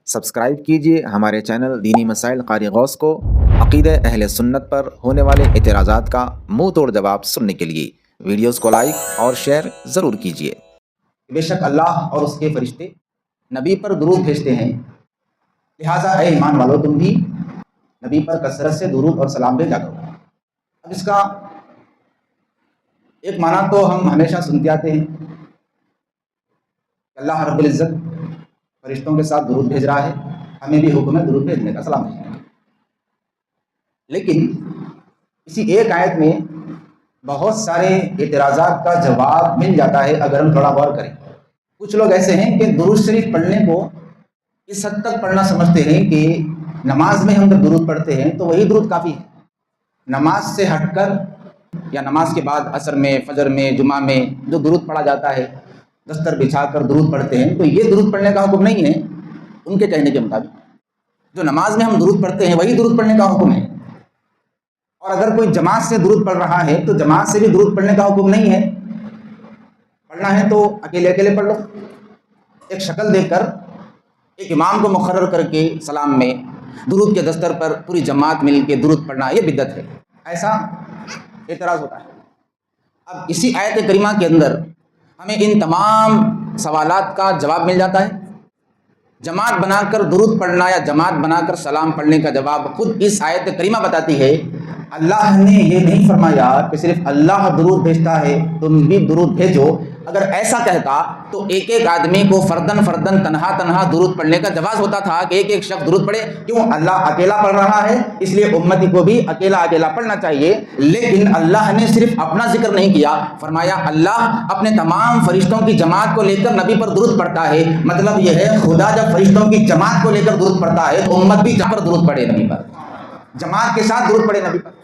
Subscribe کیجیے ہمارے channel دینی مسائل قاری غوث کو عقیدہ اہل سنت پر ہونے والے اعتراضات کا منہ توڑ جواب سننے کے لیے ویڈیوز کو لائک اور شیئر ضرور کیجیے۔ بے شک اللہ اور اس کے فرشتے نبی پر درود بھیجتے ہیں، لہٰذا اے ایمان والو تم بھی نبی پر کثرت سے درود اور سلام بھیجا کرو۔ اب اس کا ایک معنی تو ہم ہمیشہ سنتے آتے ہیں، اللہ رب العزت فرشتوں کے ساتھ درود بھیج رہا ہے، ہمیں بھی حکم ہے درود بھیجنے کا، سلام بھیجنے کا۔ لیکن اسی ایک آیت میں بہت سارے اعتراضات کا جواب مل جاتا ہے اگر ہم تھوڑا غور کریں۔ کچھ لوگ ایسے ہیں کہ درود شریف پڑھنے کو اس حد تک پڑھنا سمجھتے ہیں کہ نماز میں ہم جب درود پڑھتے ہیں تو وہی درود کافی ہے، نماز سے ہٹ کر یا نماز کے بعد عصر میں، فجر میں، جمعہ میں جو درود پڑھا جاتا ہے، دستر بچھا کر درود پڑھتے ہیں، تو یہ درود پڑھنے کا حکم نہیں ہے ان کے کہنے کے مطابق۔ جو نماز میں ہم درود پڑھتے ہیں وہی درود پڑھنے کا حکم ہے، اور اگر کوئی جماعت سے درود پڑھ رہا ہے تو جماعت سے بھی درود پڑھنے کا حکم نہیں ہے۔ پڑھنا ہے تو اکیلے اکیلے پڑھ لو، ایک شکل دیکھ کر ایک امام کو مقرر کر کے سلام میں درود کے دستر پر پوری جماعت مل کے درود پڑھنا یہ بدعت ہے، ایسا اعتراض ہوتا ہے۔ اب اسی آیت کریمہ کے اندر ہمیں ان تمام سوالات کا جواب مل جاتا ہے۔ جماعت بنا کر درود پڑھنا یا جماعت بنا کر سلام پڑھنے کا جواب خود اس آیت کریمہ بتاتی ہے۔ اللہ نے یہ نہیں فرمایا کہ صرف اللہ درود بھیجتا ہے تم بھی درود بھیجو۔ اگر ایسا کہتا تو ایک ایک آدمی کو فردن فردن تنہا تنہا درود پڑھنے کا جواز ہوتا تھا کہ ایک ایک شخص درود پڑھے۔ کیوں؟ اللہ اکیلا پڑھ رہا ہے، اس لیے امتی کو بھی اکیلا اکیلا پڑھنا چاہیے۔ لیکن اللہ نے صرف اپنا ذکر نہیں کیا، فرمایا اللہ اپنے تمام فرشتوں کی جماعت کو لے کر نبی پر درود پڑھتا ہے۔ مطلب یہ ہے خدا جب فرشتوں کی جماعت کو لے کر درود پڑھتا ہے تو امت بھی جا کر درود پڑھے نبی پر، جماعت کے ساتھ درود پڑھے نبی پر۔